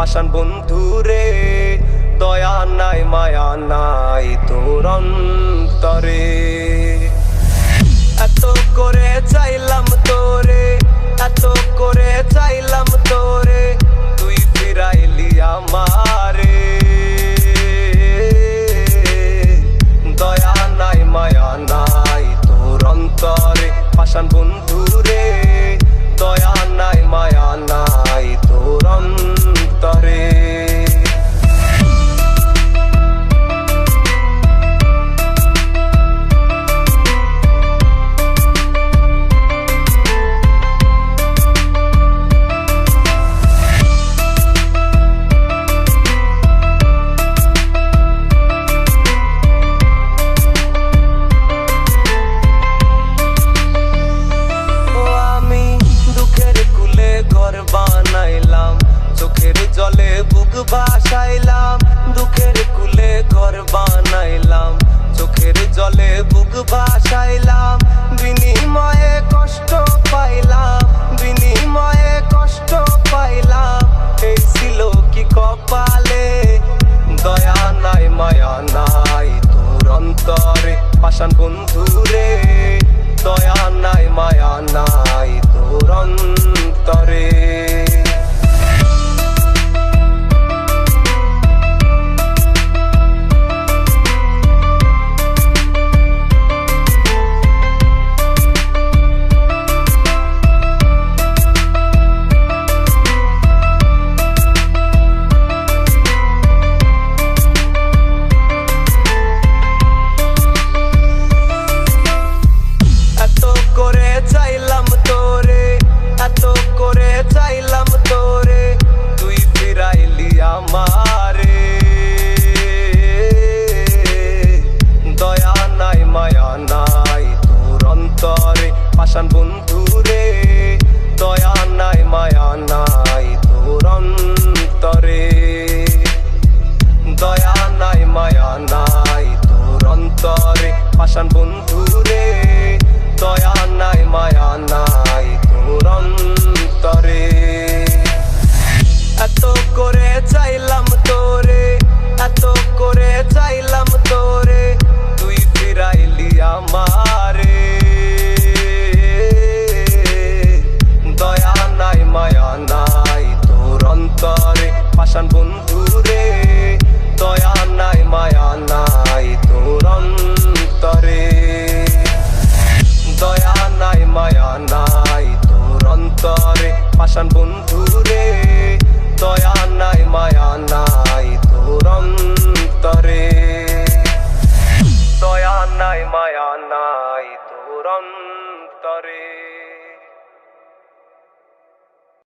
পাষাণ বন্ধুরে, দয়া নাই মায়া নাই তোর অন্তরে। এত করে চাইলাম তোরে, এত করে চাইলাম তোরে, তুই ফিরাইলি আমারে। দয়া নাই মায়া নাই তোর অন্তরে, পাষাণ বন্ধুরে, দয়া নাই মায়া নাই তোর অন্তরে। চোখের জলে বুক ভাসাইলাম, দুঃখের কুলে ঘর বানাইলাম, চোখের জলে বুক ভাসাইলাম, বিনিময়ে কষ্ট পাইলাম, বিনিময়ে কষ্ট পাইলাম, এই ছিল কি কপালে। দয়া নাই মায়া নাই তোর অন্তরে, পাষাণ বন্ধু